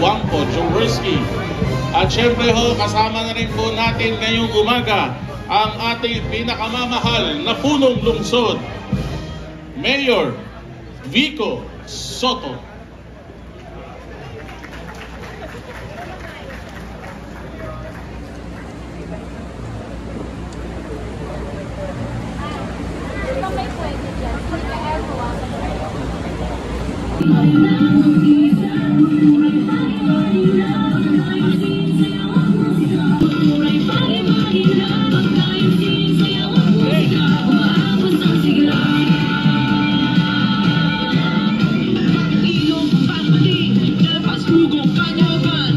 Wangpo Jaworski. At syempre ho, kasama na rin po natin ngayong umaga ang ating pinakamamahal na punong lungsod, Mayor Vico Soto.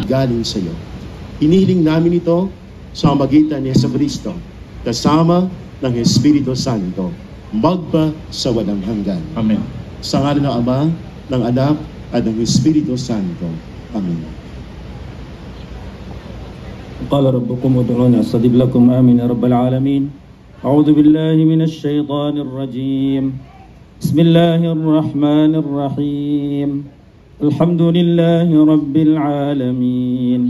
Galing sa iyo. Hinihiling namin ito sa magitan ni Jesucristo kasama ng Espiritu Santo magpa sa walang hanggan. Amen. Sa ngalan ng Ama, ng Anak, at ng Espiritu Santo. Amen. قال ربكم ادعوني استجب لكم آمين يا رب العالمين. أعوذ بالله من الشيطان الرجيم. بسم الله الرحمن الرحيم. الحمد لله رب العالمين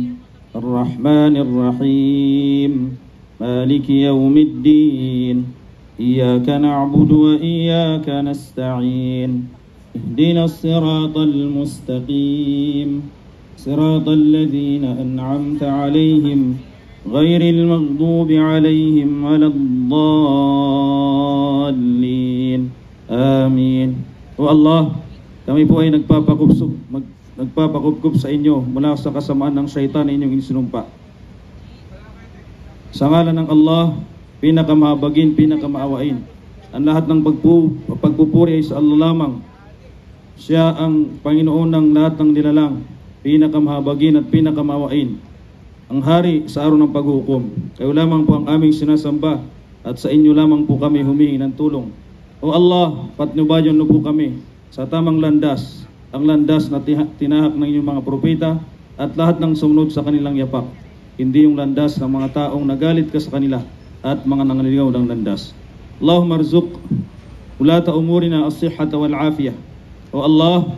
الرحمن الرحيم مالك يوم الدين إياك نعبد وإياك نستعين اهدنا الصراط المستقيم صراط الذين أنعمت عليهم غير المغضوب عليهم ولا الضالين آمين. والله kami po ay nagpapakubkob sa inyo mula sa kasamaan ng syaitan na inyong insinumpa. Sa ngalan ng Allah, pinakamahabagin, pinakamaawain. Ang lahat ng pagpupuri ay sa Allah lamang. Siya ang Panginoon ng lahat ng nilalang, pinakamahabagin at pinakamaawain. Ang hari sa araw ng paghukom. Kayo lamang po ang aming sinasamba at sa inyo lamang po kami humingi ng tulong. O Allah, patnubayan mo po kami sa tamang landas, ang landas na tinahak ng inyong mga propeta at lahat ng sumunod sa kanilang yapak. Hindi yung landas ng mga taong nagalit ka sa kanila at mga nanganiligaw ng landas. Allahumma arzuq ulata umurina as-sihhata wal afiyah. O Allah,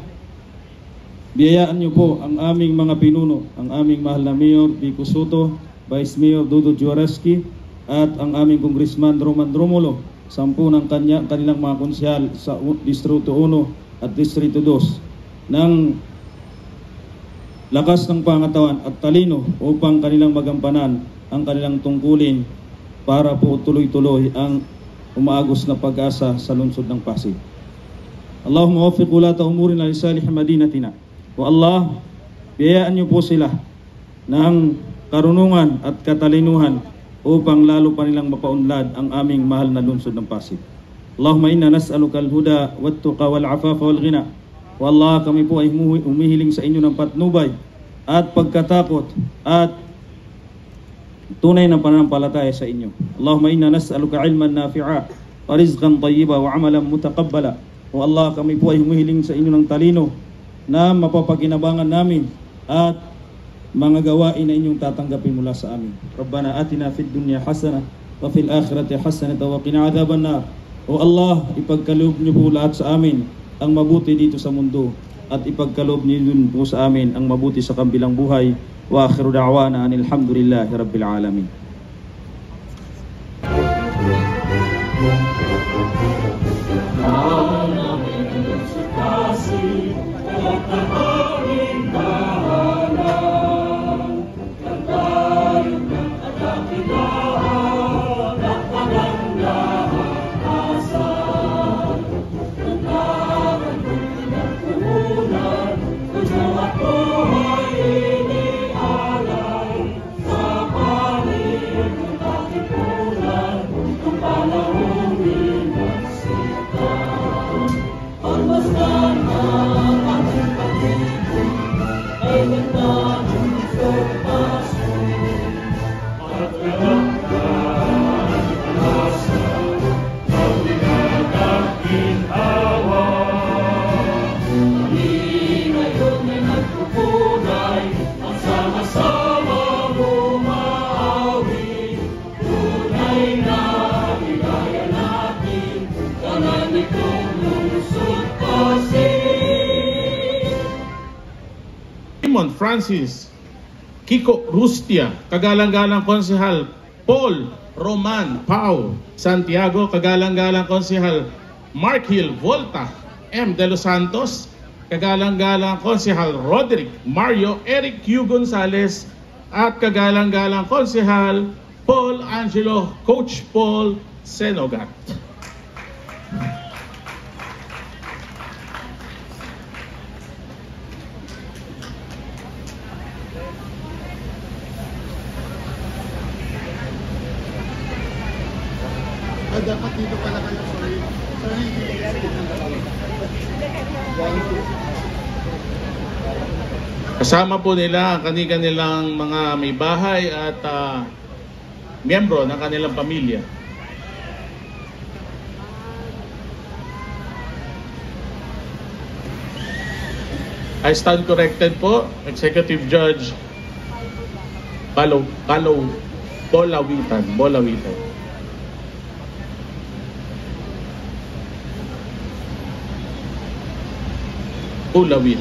biyayaan niyo po ang aming mga pinuno, ang aming mahal na Mayor Vico Soto, Vice Mayor Dodo Jaworski at ang aming Congressman Roman Romulo, 10 ng kanilang mga konsyal sa Distrito 1 at Distrito 2 ng lakas ng pangatawan at talino upang kanilang magampanan ang kanilang tungkulin para po tuloy-tuloy ang umaagos na pag-asa sa lungsod ng Pasig. Allahumma waffiq ulata umurina li salih madinatina. O Allah, biyayaan niyo po sila ng karunungan at katalinuhan upang lalo pa nilang mapaunlad ang aming mahal na lungsod ng Pasig. Allahumma inna nas'aluka al-huda wat-tuqa wal-afafa wal-ghina. O Allah, kami po ay humihiling sa inyo ng patnubay at pagkatakot at tunay na pananampalataya sa inyo. Allahumma inna nas'aluka ilman nafi'a wa rizqan tayyiba wa amalan mutaqabbala. O Allah, kami po ay humihiling sa inyo ng talino na mapapakinabangan namin at mga gawain na inyong tatanggapin mula sa amin. Rabbana atina fid dunya hasana wa fil akhirati hasanatan wa qina adhaban nar. O Allah, ipagkaloob niyo po lahat sa amin ang mabuti dito sa mundo at ipagkaloob niyo din po sa amin ang mabuti sa kabilang buhay. Wa akhiru da'wana anil hamdulillahi rabbil alamin. Hallelujah. Raymond Francis Kiko Rustia, kagalang-galang konsehal Paul Roman Pau Santiago, kagalang-galang konsehal Mark Hill Volta M. De Los Santos, kagalang-galang konsehal Roderick Mario Eric Q. Gonzales, at kagalang-galang konsehal Paul Angelo Coach Paul Senogat. Dapat dito pala kayo, sorry. Kasama po nila ang kanilang mga may bahay at miyembro ng kanilang pamilya. I stand corrected po, Executive Judge Bolawitan. Ulawit.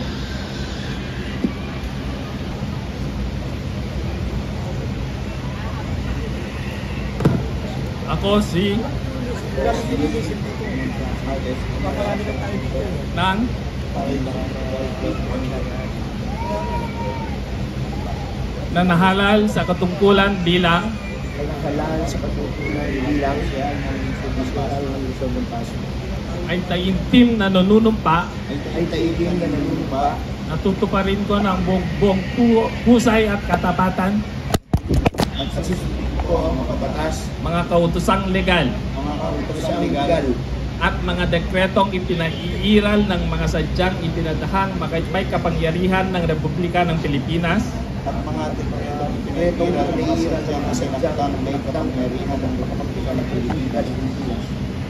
Ako si Nang nanahalal sa katungkulan bilang ay taimtim na nanunumpa natutuparin ko ng buong husay at katapatan mga kautosang legal at mga dekretong ipinaiiral ng mga sadyang ipinadahang may kapangyarihan ng Republika ng Pilipinas at mga dekretong ipinaiiral ng mga sadyang may kapangyarihan ng Republika ng Pilipinas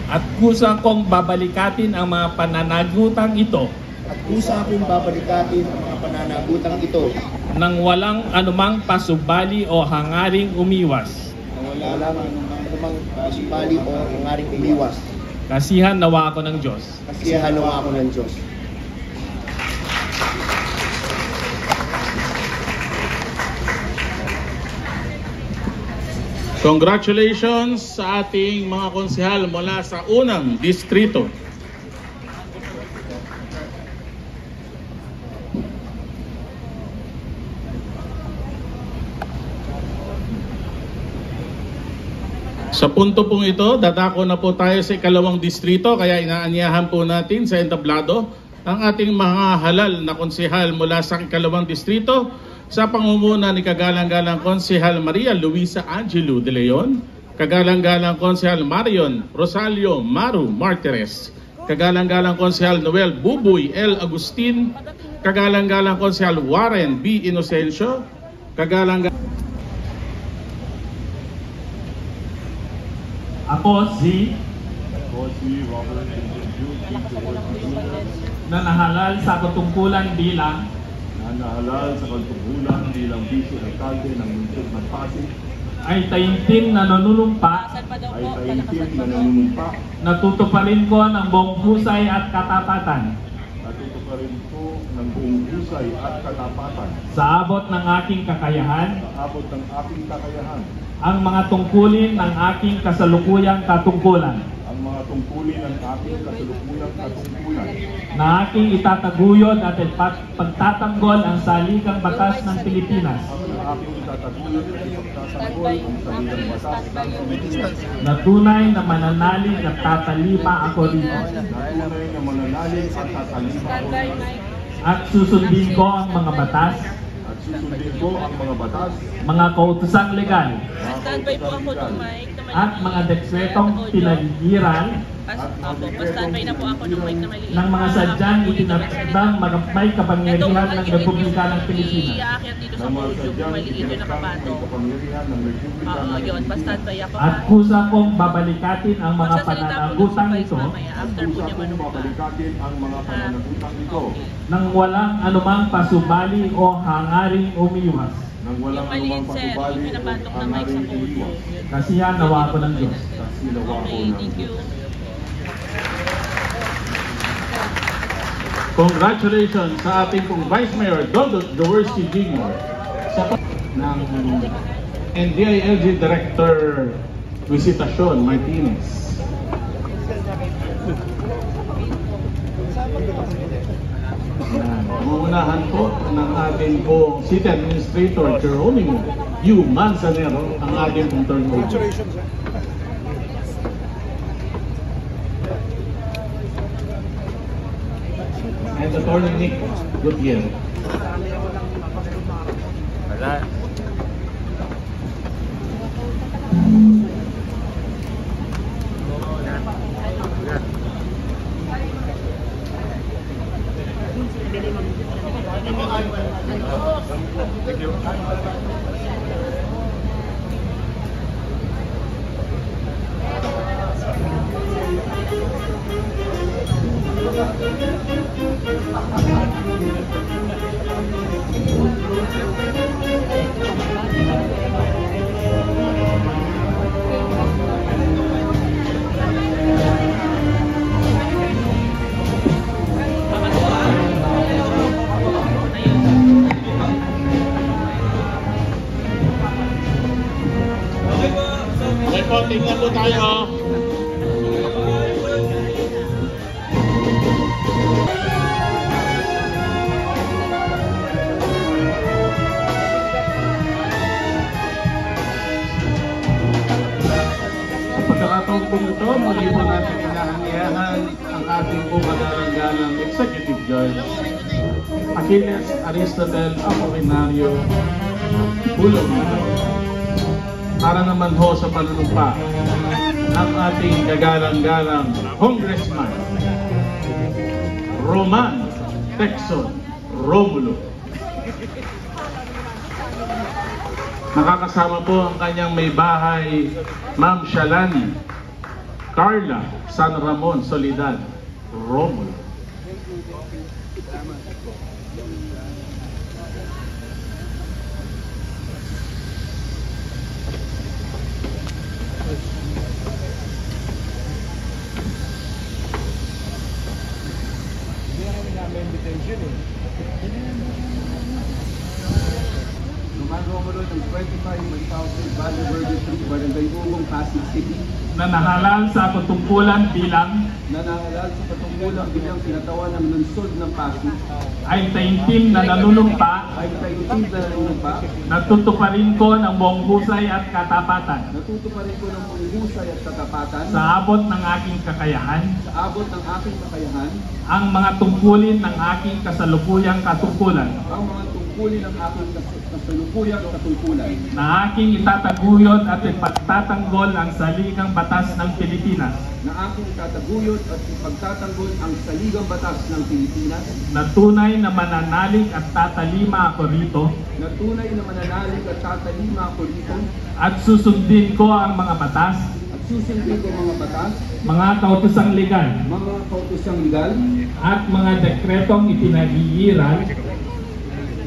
at kusa kong babalikatin ang mga pananagutang ito nang walang anumang pasubali o hangaring umiwas. Kasihan nawa ako ng Diyos. Congratulations sa ating mga konsehal mula sa unang distrito. Sa punto pong ito, dadako na po tayo sa ikalawang distrito, kaya inaanyahan po natin sa entablado ang ating mga halal na konsehal mula sa ikalawang distrito sa pangunguna ni kagalang-galang konsehal Maria Luisa Angelo de Leon, kagalang-galang konsehal Marion Rosalio Maru Martires, kagalang-galang konsehal Noel Buboy L. Agustin, kagalang-galang konsehal Warren B. Inocencio, kagalang-galang Ako si Robert nanahalal sa katungkulan bilang nanahalal sa katungkulan bilang Vice Alcalde ng Lungsod ng Pasig ay taimtim na nanunumpa natutuparin ko ng buong husay at katapatan sa abot ng aking kakayahan ang mga tungkulin ng aking kasalukuyang katungkulan na aking itataguyod at pagtatanggol ang saligang batas ng Pilipinas na tunay na mananalig at tatalima ako rito at susundin ko ang mga batas mga kautosang legal at mga dekretong pinag-iral ng mga sadyang itinatadang may kapangyarihan ng Republika ng Pilipinas at kusa kong babalikatin ang mga pananagutang ito nang walang anumang pasubali o hangaring umiwas. Kasihan nawa ako ng Diyos. Okay, thank you. Congratulations sa ating pong Vice Mayor Dodo Jaworski Jr. sa ng NDILG Director Visitasyon Martinez. Uunahan po ng ating pong City Administrator Geronimo U. Manzanero ang ating pong turnover. And Attorney Nick Gutierrez. Tingnan po tayo. Sa pagkakataon po ito, muli po natin pinahangyahan ang ating pumanarangalang Executive Judge Achilles Aristotel Apolinario Bulong para naman ho sa panunumpa ng ating kagalang-galang Congressman Roman Texon Romulo. Nakakasama po ang kanyang may bahay, Ma'am Shalani Carla San Ramon Soledad Romulo. Romulo ng 25,000 Valle Verde Street, Barangay Ugong, Pasig City. Nanahalal sa patungkulan bilang Nanahalal sa patungkulan bilang sinatawan ng lungsod ng Pasig. ay taimtim na nanunumpa. Ay taimtim na nanunumpa. Natutuparin ko ng buong husay at katapatan. Natutuparin ko ng buong husay at katapatan. Sa abot ng aking kakayahan. Sa abot ng aking kakayahan. Ang mga tungkulin ng aking kasalukuyang katungkulan. Ang mga tungkulin ng aking kasalukuyang katungkulan. Na aking itataguyod at ipagtatanggol ang saligang batas ng Pilipinas. Na aking itataguyod at ipagtatanggol ang saligang batas ng Pilipinas. Na tunay na mananalig at tatalima ako rito. Na tunay na mananalig at tatalima ako rito. At susundin ko ang mga batas. At susundin ko mga batas. Mga kautosang legal. Mga kautosang legal. At mga dekretong ipinag-iiral.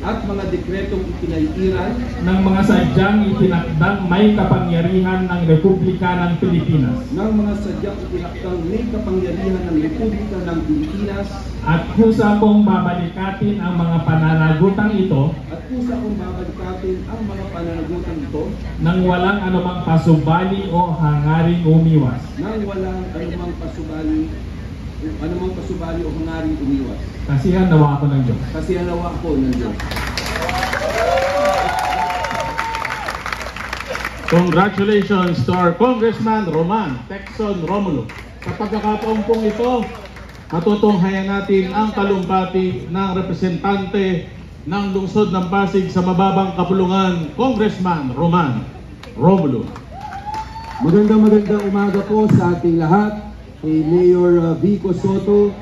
At mga dekretong ipinag-iiral ng mga sadyang itinakdang may kapangyarihan ng Republika ng Pilipinas. Ng mga sadyang itinakdang may kapangyarihan ng Republika ng Pilipinas. At kusa kong babalikatin ang mga pananagutang ito. At kusa kong babalikatin ang mga pananagutang ito. Nang walang anumang pasubali o hangaring umiwas. Nang walang anumang pasubali o hangaring umiwas. Kasihan nawa ako ng Diyos. Kasihan nawa ako ng Diyos. Congratulations to our Congressman Roman Texon Romulo. Sa pagkakataon pong ito, matutunghayan natin ang talumpati ng representante ng lungsod ng Pasig sa mababang kapulungan, Congressman Roman Romulo. Magandang umaga po sa ating lahat. Kay Mayor Vico Soto,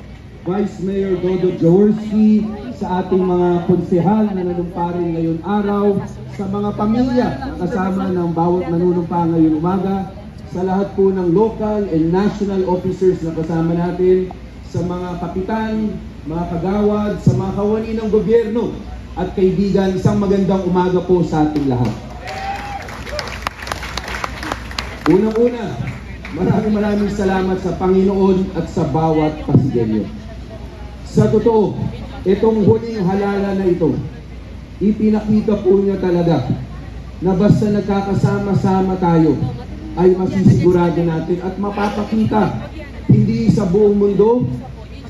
Vice Mayor Dodo Jaworski, sa ating mga konsehal na nanumpa rin ngayon araw, sa mga pamilya na kasama ng bawat nanunumpa ngayon umaga, sa lahat po ng local and national officers na kasama natin, sa mga kapitan, mga kagawad, sa mga kawani ng gobyerno at kaibigan, isang magandang umaga po sa ating lahat. Unang-una, maraming salamat sa Panginoon at sa bawat Pasigenyo. Sa totoo, itong huling halala na ito, ipinakita po niya talaga na basta nagkakasama-sama tayo, ay masisigurado natin at mapapakita hindi sa buong mundo,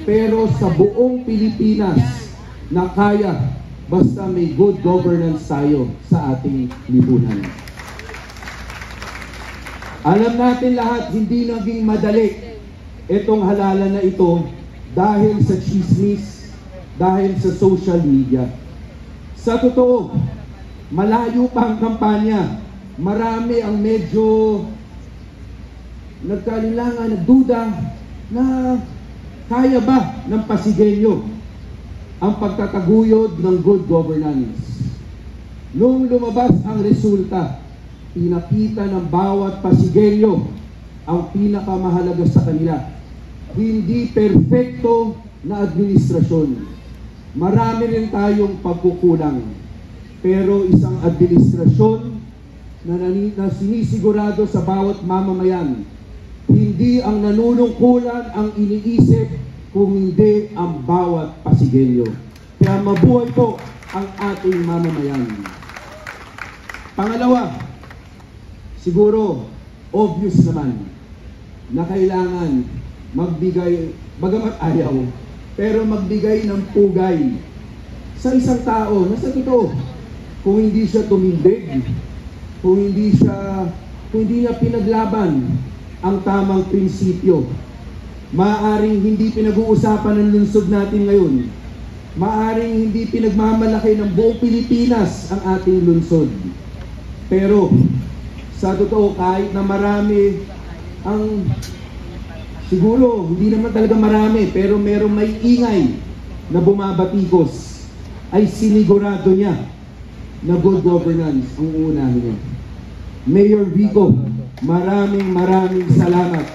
pero sa buong Pilipinas na kaya basta may good governance tayo sa ating lipunan. Alam natin lahat, hindi naging madali itong halala na ito dahil sa chismis, dahil sa social media. Sa totoo, malayo pa ang kampanya. Marami ang medyo nagkalilangan, nagduda na kaya ba ng Pasigueño ang pagtataguyod ng good governance. Nung lumabas ang resulta, pinakita ng bawat Pasigueño ang pinakamahalaga sa kanila. Hindi perfecto na administrasyon. Marami rin tayong pagkukulang. Pero isang administrasyon na sinisigurado sa bawat mamamayan. Hindi ang nanunungkulan ang iniisip kung hindi ang bawat Pasigueño. Kaya mabuhay po ang ating mamamayan. Pangalawa, siguro obvious naman na kailangan magbigay, bagamat ayaw, pero magbigay ng pugay sa isang tao na sa totoo, kung hindi siya tumindig, kung hindi niya pinaglaban ang tamang prinsipyo, maaaring hindi pinag-uusapan ng lungsod natin ngayon, maaaring hindi pinagmamalaki ng buong Pilipinas ang ating lungsod. Pero sa totoo, kahit na marami ang, siguro hindi naman talaga marami, pero merong may ingay na bumabatikos, ay sinigurado niya na good governance ang uunahin niya. Mayor Vico, maraming salamat.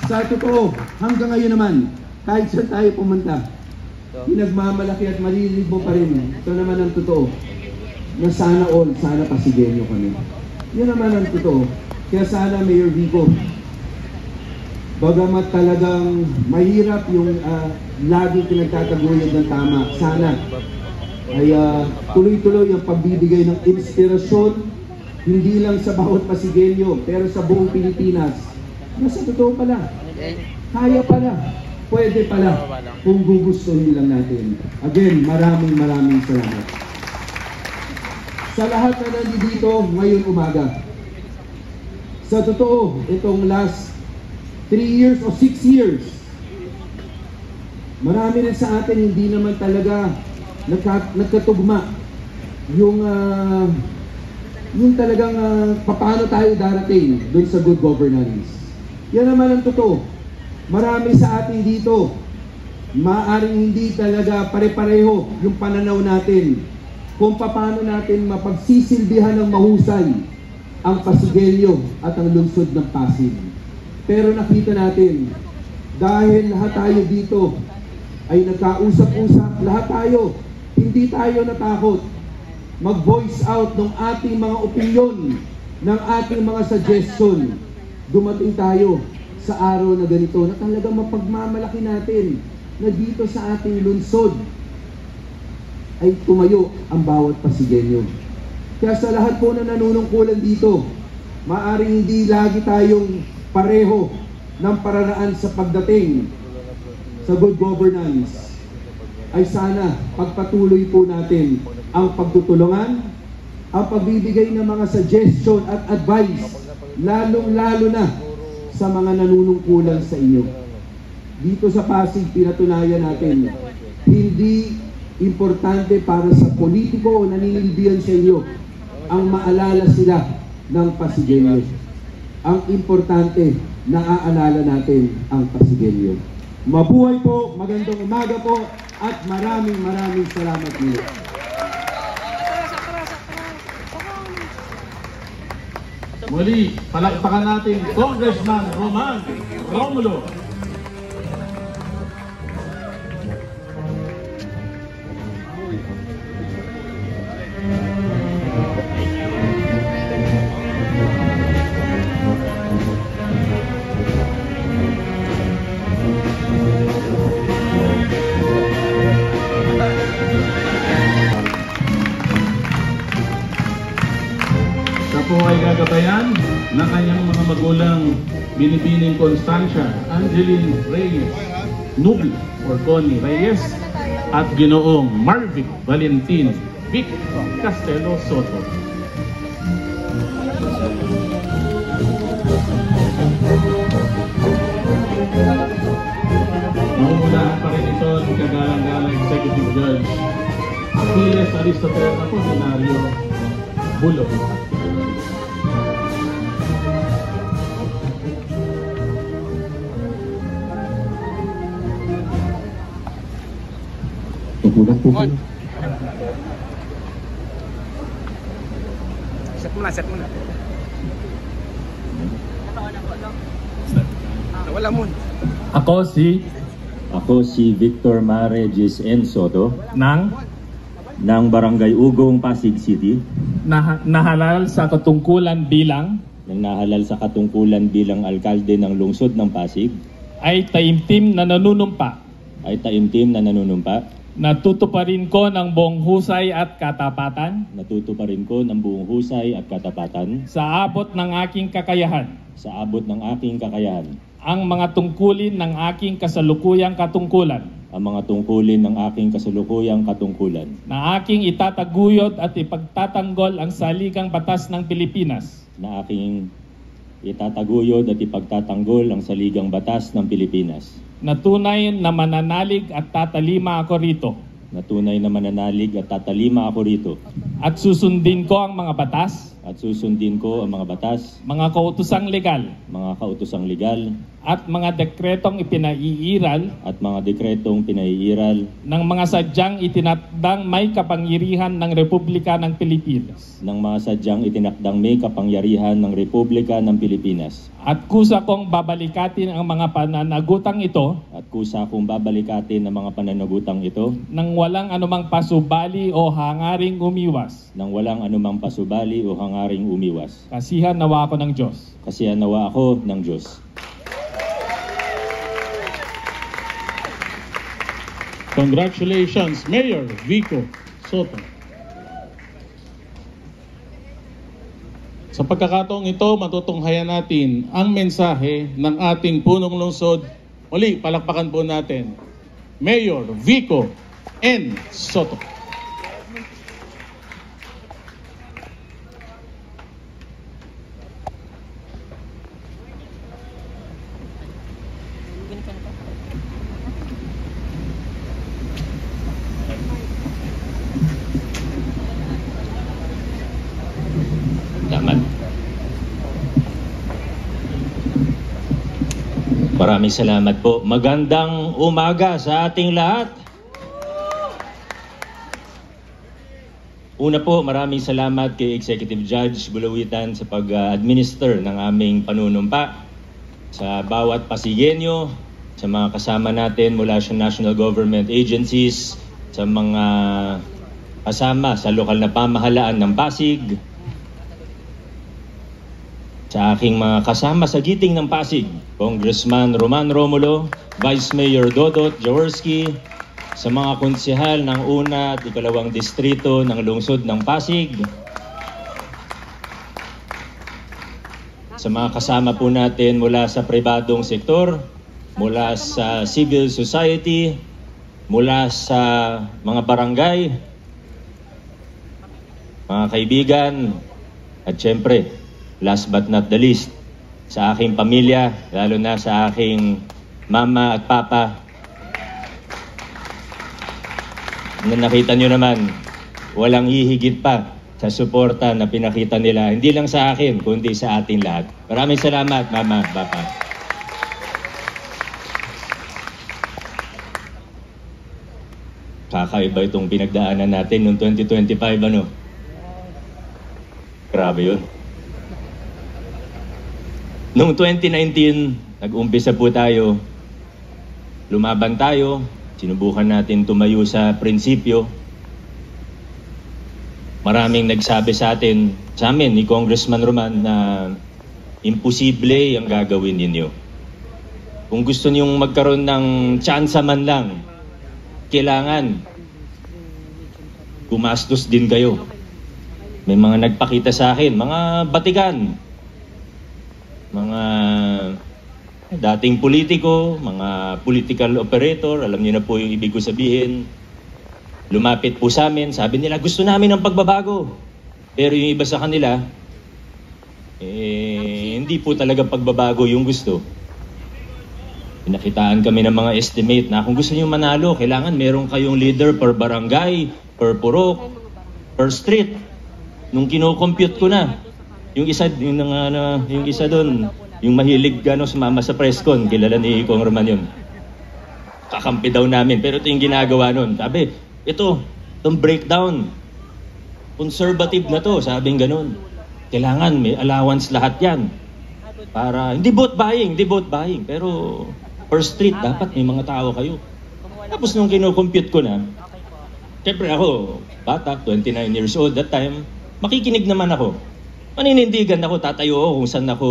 Sa totoo, hanggang ngayon naman, kahit saan tayo pumunta, pinagmamalaki at malilibo pa rin. Ito naman ang totoo, na sana all, sana Pasigueño kami. Yan naman ang totoo. Kaya sana, Mayor Vico, bagamat talagang mahirap yung lagi pinagtataguyod ng tama, sana ay tuloy-tuloy ang pagbibigay ng inspirasyon, hindi lang sa bawat Pasigueño, pero sa buong Pilipinas. Nasa totoo pala, kaya pala, pwede pala, kung gugustuhin lang natin. Again, maraming salamat. Sa lahat na nandito ngayon umaga, sa totoo, itong last 3 years o 6 years, marami rin sa atin hindi naman talaga nagkatugma yung talagang paano tayo darating doon sa good governance. Yan naman ang totoo. Marami sa atin dito, maaaring hindi talaga pare-pareho yung pananaw natin kung paano natin mapagsisilbihan ng mahusay ang Pasigueño at ang lungsod ng Pasig. Pero nakita natin, dahil lahat tayo dito ay nagkausap-usap, lahat tayo, hindi tayo natakot mag-voice out ng ating mga opinyon, ng ating mga suggestion. Dumating tayo sa araw na ganito na talagang mapagmamalaki natin na dito sa ating lungsod ay tumayo ang bawat Pasigueño. Kaya sa lahat po na nanunungkulan dito, maaaring hindi lagi tayong pareho ng pararaan sa pagdating sa good governance, ay sana pagpatuloy po natin ang pagtutulungan, ang pagbibigay ng mga suggestion at advice, lalong-lalo na sa mga nanunungkulan sa inyo. Dito sa Pasig, pinatunayan natin, hindi importante para sa politiko o naninilbihan sa inyo ang maalala sila ng Pasigueño. Ang importante, naaalala natin ang Pasigueño. Mabuhay po, magandang umaga po, at maraming salamat niyo. Muli, palakpakan natin Congressman Roman Romulo. Binibining Constancia Angeline Reyes Nubli or Connie Reyes at Ginoong Marvic Valentin Vic Castelo Soto. Nauunahan pa rin ito ni kagalang-galang Executive Judge Aquiles Aristotel Apolinario Bulog. Tugulang po kayo. Set muna. Wala mo. Ako si Victor Mare J.N. Soto ng Barangay Ugong, Pasig City, nahalal sa katungkulan bilang nang nahalal sa katungkulan bilang alkalde ng lungsod ng Pasig, ay taimtim na nanunumpa. Natutuparin ko ng buong husay at katapatan Natutuparin ko ng buong husay at katapatan sa abot ng aking kakayahan ang mga tungkulin ng aking kasalukuyang katungkulan na aking itataguyod at ipagtatanggol ang saligang batas ng Pilipinas na tunay na mananalig at tatalima ako rito at susundin ko ang mga batas mga kautosang legal at mga dekretong ipinaiiral ng mga sadyang itinakdang may kapangyarihan ng Republika ng Pilipinas. At kusa kong babalikatin ang mga pananagutang ito nang walang anumang pasubali o hangaring umiwas. Kasihan nawa ako ng Diyos. Congratulations, Mayor Vico Soto. Sa pagkakataong ito, matutunghayan natin ang mensahe ng ating punong lungsod. Uli, palakpakan po natin, Mayor Vico N. Soto. Maraming salamat po. Magandang umaga sa ating lahat. Una po, maraming salamat kay Executive Judge Bulawitan sa pag-administer ng aming panunumpa sa bawat Pasigenyo, sa mga kasama natin mula sa national government agencies, sa mga kasama sa lokal na pamahalaan ng Pasig, sa aking mga kasama sa giting ng Pasig, Congressman Roman Romulo, Vice Mayor Dodot Jaworski, sa mga konsehal ng una at ikalawang distrito ng lungsod ng Pasig, sa mga kasama po natin mula sa pribadong sektor, mula sa civil society, mula sa mga barangay, mga kaibigan, at syempre, last but not the least, sa aking pamilya, lalo na sa aking mama at papa, na nakita nyo naman, walang hihigit pa sa suporta na pinakita nila, hindi lang sa akin, kundi sa ating lahat. Maraming salamat, mama at papa. Kakaiba itong pinagdaanan natin noong 2025, ano? Grabe yun. Noong 2019, nag-umpisa po tayo, lumaban tayo, sinubukan natin tumayo sa prinsipyo. Maraming nagsabi sa atin, sa amin ni Congressman Roman, na imposible ang gagawin ninyo. Kung gusto niyong magkaroon ng tsansa man lang, kailangan gumastos din kayo. May mga nagpakita sa akin, mga batikan, mga dating politiko, mga political operator, alam niyo na po yung ibig ko sabihin. Lumapit po sa amin, sabi nila gusto namin ng pagbabago. Pero yung iba sa kanila, hindi po talaga pagbabago yung gusto. Pinakitaan kami ng mga estimate na kung gusto niyo manalo, kailangan meron kayong leader per barangay, per purok, per street. Nung kino-compute ko na, yung isa doon, yung mahilig sumama sa presscon, kilala ni Kong Roman yun. Kakampi daw namin, pero ito yung ginagawa nun. Sabi, itong breakdown, conservative na to, sabing ganun. Kailangan may allowance lahat yan. Para, hindi vote buying, pero per street, dapat may mga tao kayo. Tapos nung kino-compute ko na, siyempre ako, bata, 29 years old that time, makikinig naman ako. Maninindigan ako, tatayo ako kung saan ako,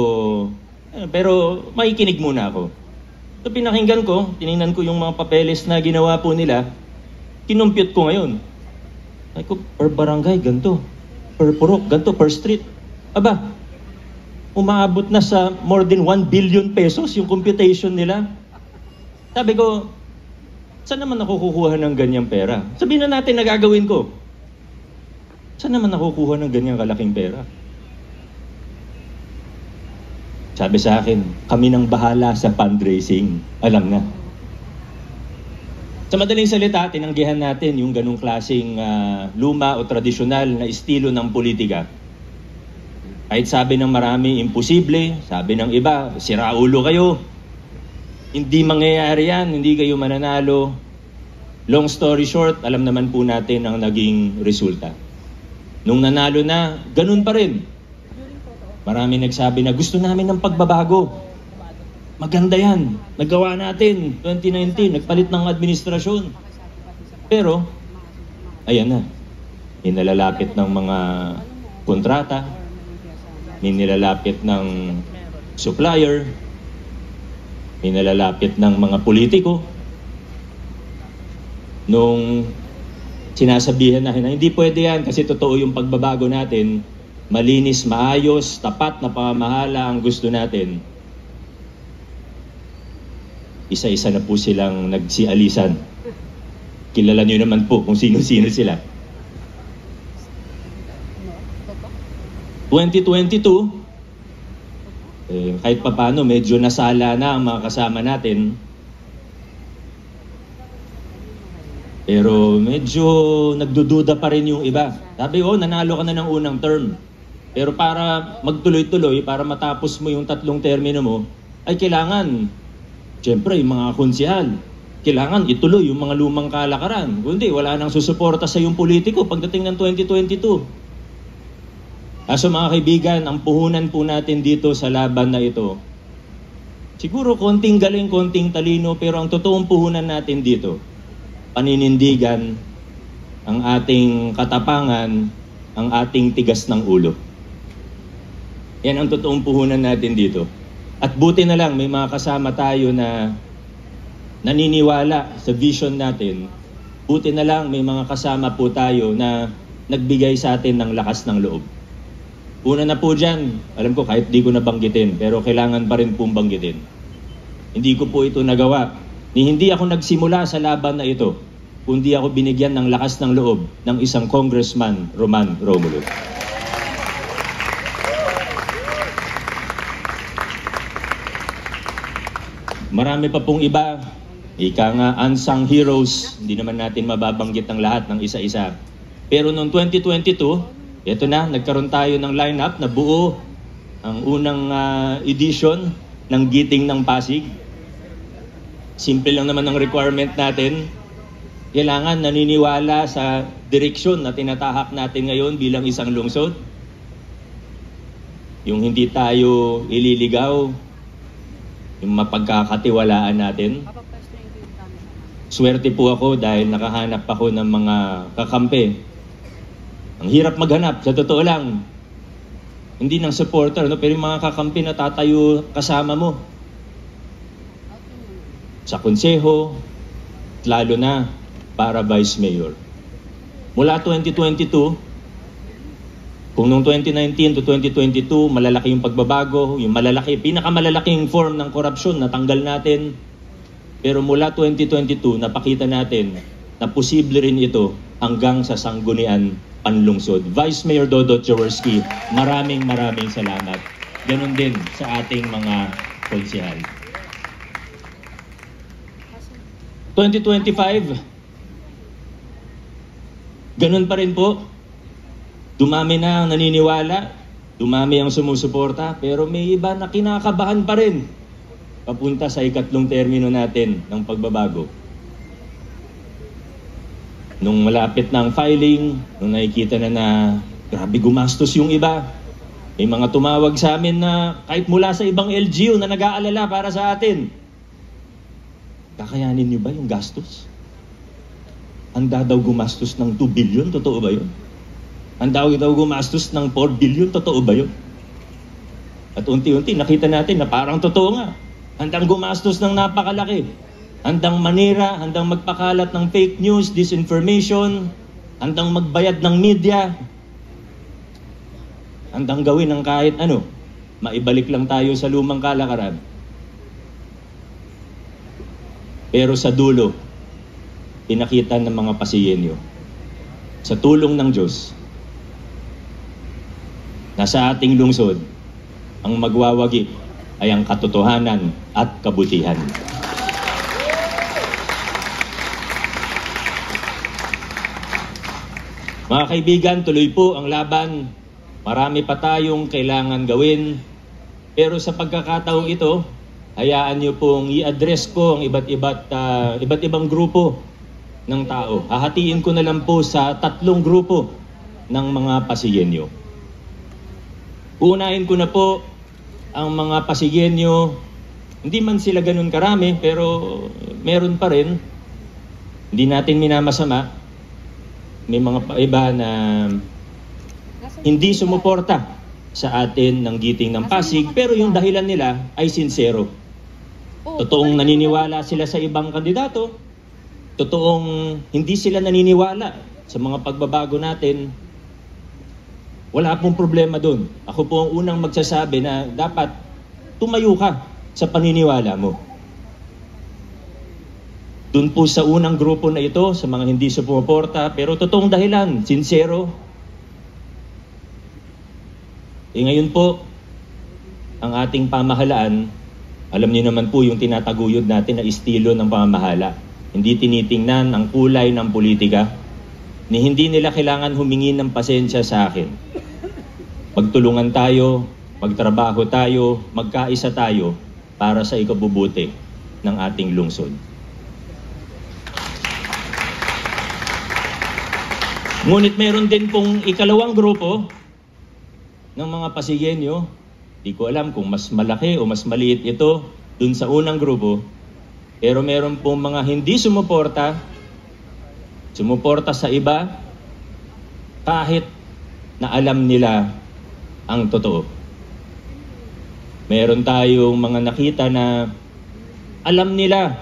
pero makikinig muna ako. So pinakinggan ko, tinignan ko yung mga papeles na ginawa po nila, kinumpute ko ngayon. Ay ko, per barangay, ganito. Per purok, ganito, per street. Aba, umaabot na sa more than 1 billion pesos yung computation nila. Sabi ko, saan naman ako kukuha ng ganyang pera? Sabihin na natin na gagawin ko. Saan naman ako kukuha ng ganyang kalaking pera? Sabi sa akin, kami nang bahala sa fundraising. Alam na. Sa madaling salita, tinanggihan natin yung ganung klaseng luma o tradisyonal na estilo ng politika. Kahit sabi ng marami, imposible. Sabi ng iba, siraulo kayo. Hindi mangyayari yan, hindi kayo mananalo. Long story short, alam naman po natin ang naging resulta. Nung nanalo na, ganun pa rin. Marami nagsabi na gusto namin ng pagbabago. Maganda yan. Nagawa natin. 2019, nagpalit ng administrasyon. Pero, ayan na. May nalalapit ng mga kontrata. May nilalapit ng supplier. May nalalapit ng mga politiko. Nung sinasabihan na hindi pwede yan kasi totoo yung pagbabago natin, malinis, maayos, tapat na pamamahala ang gusto natin. Isa-isa na po silang nagsialisan. Kilala niyo naman po kung sino-sino sila. 2022, kahit papano medyo nasala na ang mga kasama natin. Pero medyo nagdududa pa rin yung iba. Sabi, nanalo ka na ng unang term. Pero para magtuloy-tuloy, para matapos mo yung 3 termino mo, ay kailangan, siyempre, yung mga konsehal, kailangan ituloy yung mga lumang kalakaran. Kundi, wala nang susuporta sa yung politiko pagdating ng 2022. So mga kaibigan, ang puhunan po natin dito sa laban na ito, siguro konting galing, konting talino, pero ang totoong puhunan natin dito, paninindigan, ang ating katapangan, ang ating tigas ng ulo. Yan ang totoong puhunan natin dito. At buti na lang may mga kasama tayo na naniniwala sa vision natin. Buti na lang may mga kasama po tayo na nagbigay sa atin ng lakas ng loob. Una na po dyan, alam ko kahit di ko nabanggitin, pero kailangan pa rin pong banggitin. Hindi ko po ito nagawa. Hindi ako nagsimula sa laban na ito, kundi ako binigyan ng lakas ng loob ng isang Congressman, Roman Romulo. Marami pa pong iba, ika nga unsung heroes, hindi naman natin mababanggit ang lahat ng isa-isa. Pero noong 2022, ito na, nagkaroon tayo ng lineup na buo ang unang edition ng Giting ng Pasig. Simple lang naman ang requirement natin. Kailangan naniniwala sa direksyon na tinatahak natin ngayon bilang isang lungsod. Yung hindi tayo ililigaw, yung mapagkakatiwalaan natin. Swerte po ako dahil nakahanap ako ng mga kakampi. Ang hirap maghanap, sa totoo lang. Hindi ng supporter, pero yung mga kakampi na tatayo kasama mo. Sa konseho, lalo na para Vice Mayor. Mula 2022, Kung noong 2019 to 2022, malalaki yung pagbabago, yung pinakamalalaking form ng korupsyon natanggal natin. Pero mula 2022, napakita natin na posible rin ito hanggang sa sanggunian panlungsod. Vice Mayor Dodot Jaworski, maraming salamat. Ganon din sa ating mga konsehal. 2025, ganon pa rin po. Dumami na ang naniniwala, dumami ang sumusuporta, pero may iba na kinakabahan pa rin papunta sa ikatlong termino natin ng pagbabago. Nung malapit na ang filing, nung nakikita na grabe gumastos yung iba, may mga tumawag sa amin na kahit mula sa ibang LGU na nag-aalala para sa atin, kakayanin niyo ba yung gastos? Handa daw gumastos ng 2 billion, totoo ba yun? Handa daw gumastos ng 4 billion, totoo ba yun? At unti-unti nakita natin na parang totoo nga. Handang gumastos ng napakalaki. Handang manira, handang magpakalat ng fake news, disinformation, handang magbayad ng media, handang gawin ng kahit ano. Maibalik lang tayo sa lumang kalakaran. Pero sa dulo, pinakita ng mga Pasigenyo, sa tulong ng Diyos, na sa ating lungsod, ang magwawagi ay ang katotohanan at kabutihan. Mga kaibigan, tuloy po ang laban. Marami pa tayong kailangan gawin. Pero sa pagkakataong ito, hayaan niyo pong i-address ko ang iba't ibang grupo ng tao. Hahatiin ko na lang po sa 3 grupo ng mga Pasigenyo. Unahin ko na po ang mga Pasigenyo, hindi man sila ganun karami, pero meron pa rin. Hindi natin minamasama. May mga iba na hindi sumuporta sa atin ng giting ng Pasig, pero yung dahilan nila ay sincero. Totoong naniniwala sila sa ibang kandidato, totoong hindi sila naniniwala sa mga pagbabago natin. Wala pong problema doon. Ako po ang unang magsasabi na dapat tumayo ka sa paniniwala mo. Doon po sa unang grupo na ito, sa mga hindi sumuporta, pero totoong dahilan, sincero. Ngayon po, ang ating pamahalaan, alam niyo naman po yung tinataguyod natin na estilo ng pamamahala. Hindi tinitingnan ang kulay ng politika, ni hindi nila kailangan humingi ng pasensya sa akin. Magtulungan tayo, magtrabaho tayo, magkaisa tayo para sa ikabubuti ng ating lungsod. Ngunit meron din pong ikalawang grupo ng mga Pasigenyo. Di ko alam kung mas malaki o mas maliit ito dun sa unang grupo. Pero meron pong mga hindi sumuporta sa iba kahit na alam nila ang totoo. Meron tayong mga nakita na alam nila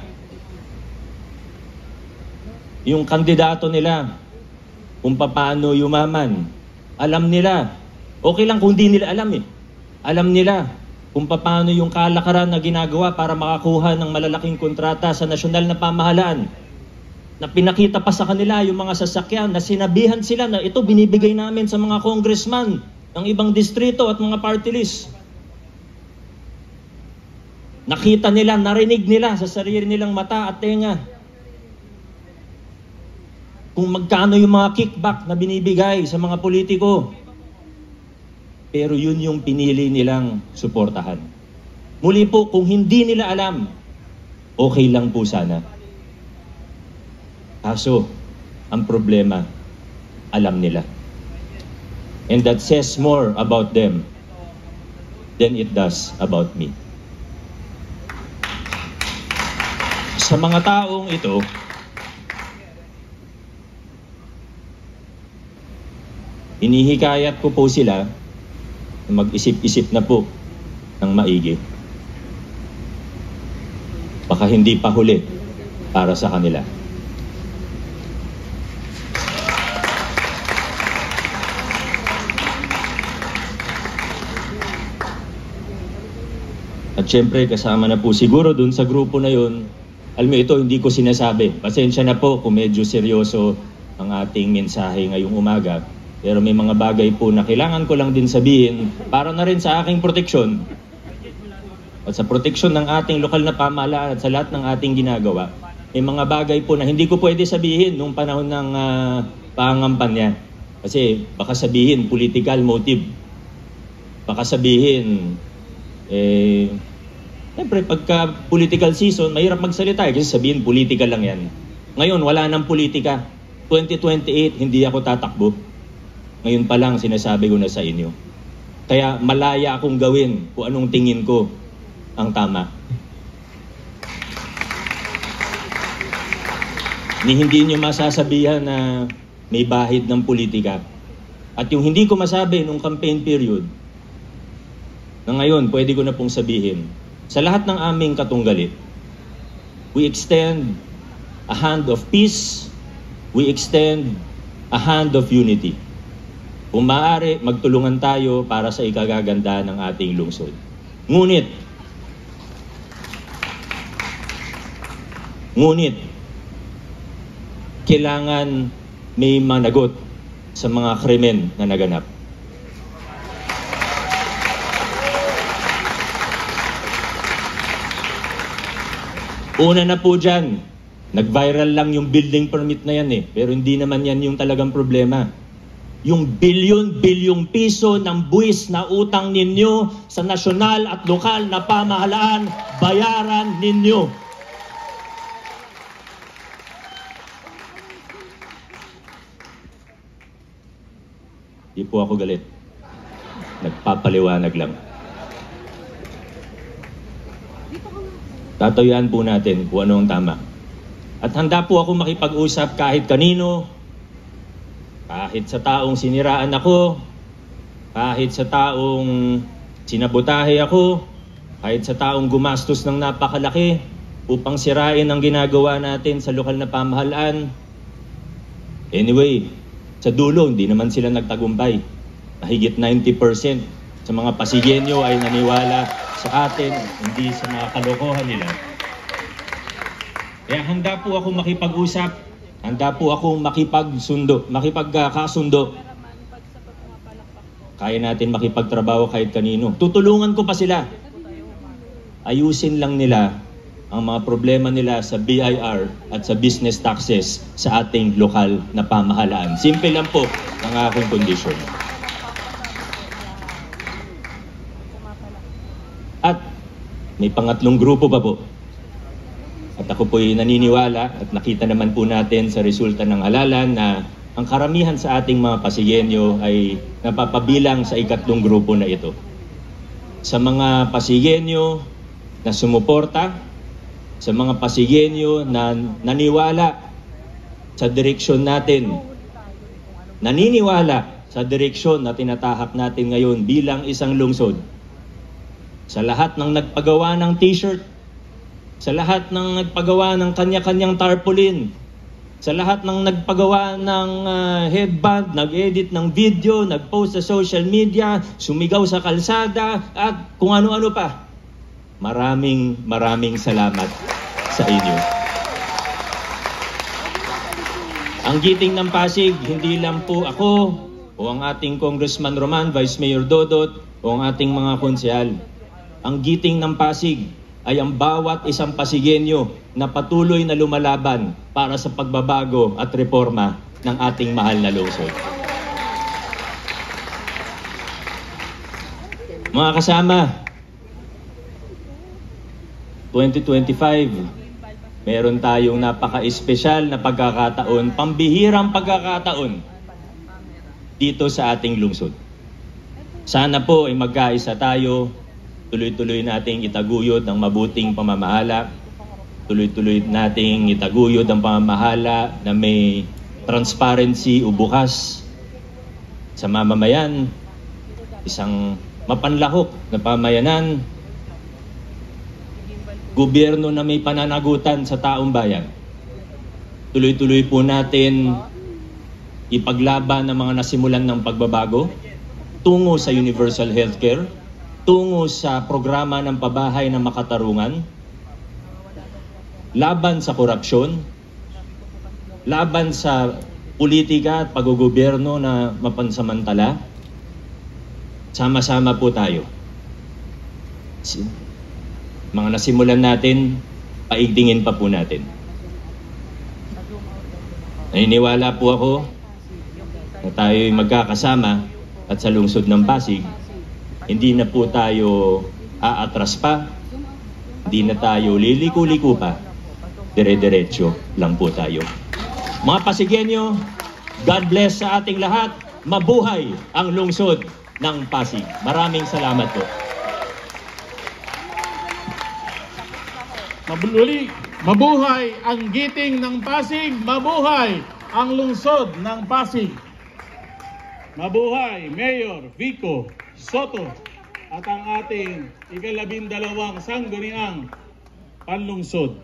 yung kandidato nila kung paano yumaman. Alam nila. Okay lang kung di nila alam eh. Alam nila kung paano yung kalakaran na ginagawa para makakuha ng malalaking kontrata sa nasyonal na pamahalaan. Na pinakita pa sa kanila yung mga sasakyan na sinabihan sila na ito binibigay namin sa mga congressman ng ibang distrito at mga party list. Nakita nila, narinig nila sa sarili nilang mata at tenga kung magkano yung mga kickback na binibigay sa mga politiko. Pero yun yung pinili nilang suportahan. Muli po, kung hindi nila alam, okay lang po sana. Kaso, ang problema, alam nila. And that says more about them than it does about me. Sa mga taong ito, inihikayat ko po sila na mag-isip-isip na po ng maigi. Baka hindi pa huli para sa kanila. At syempre kasama na po siguro dun sa grupo na yun, alam mo ito hindi ko sinasabi. Pasensya na po kung medyo seryoso ang ating mensahe ngayong umaga. Pero may mga bagay po na kailangan ko lang din sabihin para na rin sa aking proteksyon at sa proteksyon ng ating lokal na pamahalaan at sa lahat ng ating ginagawa. May mga bagay po na hindi ko pwede sabihin nung panahon ng pangangampanya. Kasi baka sabihin political motive. Baka sabihin, siyempre pagka political season, mahirap magsalita kasi sabihin political lang yan. Ngayon, wala nang politika. 2028, hindi ako tatakbo. Ngayon pa lang sinasabi ko na sa inyo. Kaya malaya akong gawin kung anong tingin ko ang tama. Hindi nyo masasabihan na may bahid ng politika. At yung hindi ko masabi nung campaign period, na ngayon pwede ko na pong sabihin, sa lahat ng aming katunggali, we extend a hand of peace, we extend a hand of unity. Kung maaari, magtulungan tayo para sa ikagaganda ng ating lungsod. Ngunit, kailangan may managot sa mga krimen na naganap. Una na po dyan, nag-viral lang yung building permit na yan pero hindi naman yan yung talagang problema. Yung bilyon-bilyong piso ng buwis na utang ninyo sa nasyonal at lokal na pamahalaan, bayaran ninyo. Di po ako galit. Nagpapaliwanag lang. Tatayuan po natin kung ano ang tama. At handa po ako makipag-usap kahit kanino, kahit sa taong siniraan ako, kahit sa taong sinabotahe ako, kahit sa taong gumastos ng napakalaki upang sirain ang ginagawa natin sa lokal na pamahalaan. Anyway, sa dulo, hindi naman sila nagtagumpay. Mahigit 90% sa mga Pasigenyo ay naniwala sa atin, hindi sa mga kalokohan nila. Kaya handa po ako makipag-usap, handa po akong makipagkasundo. Kaya natin makipagtrabaho kahit kanino. Tutulungan ko pa sila. Ayusin lang nila ang mga problema nila sa BIR at sa business taxes sa ating lokal na pamahalaan. Simple lang po ang aking kondisyon. At may pangatlong grupo pa po. At ako po'y naniniwala at nakita naman po natin sa resulta ng halalan na ang karamihan sa ating mga Pasigenyo ay napapabilang sa ikatlong grupo na ito. Sa mga Pasigenyo na sumuporta, sa mga Pasigenyo na naniwala sa direksyon natin, naniniwala sa direksyon na tinatahak natin ngayon bilang isang lungsod. Sa lahat ng nagpagawa ng t-shirt, sa lahat ng nagpagawa ng kanya-kanyang tarpaulin, sa lahat ng nagpagawa ng headband, nag-edit ng video, nag-post sa social media, sumigaw sa kalsada, at kung ano-ano pa. Maraming salamat sa inyo. Ang giting ng Pasig, hindi lang po ako o ang ating Congressman Roman, Vice Mayor Dodot o ang ating mga konsehal. Ang giting ng Pasig ay ang bawat isang Pasigenyo na patuloy na lumalaban para sa pagbabago at reforma ng ating mahal na lungsod. Mga kasama, 2025, meron tayong napaka-espesyal na pagkakataon, pambihirang pagkakataon dito sa ating lungsod. Sana po ay magkaisa tayo, tuloy-tuloy nating itaguyod ang mabuting pamamahala, tuloy-tuloy nating itaguyod ang pamamahala na may transparency o bukas sa mamamayan, isang mapanlahok na pamayanan, gobyerno na may pananagutan sa taong bayan. Tuloy-tuloy po natin ipaglaban ang mga nasimulan ng pagbabago tungo sa universal healthcare, tungo sa programa ng pabahay ng makatarungan, laban sa korupsyon, laban sa politika at paggogobyerno na mapansamantala. Sama-sama po tayo. Mga nasimulan natin, paigtingin pa po natin. Naniniwala po ako na tayo'y magkakasama at sa lungsod ng Pasig, hindi na po tayo aatras pa, hindi na tayo liliko-liko pa, dire-diretso lang po tayo. Mga Pasigenyo, God bless sa ating lahat. Mabuhay ang lungsod ng Pasig. Maraming salamat po. Mabuhay ang giting ng Pasig, mabuhay ang lungsod ng Pasig. Mabuhay Mayor Vico Soto at ang ating 12 sangguniang panlungsod.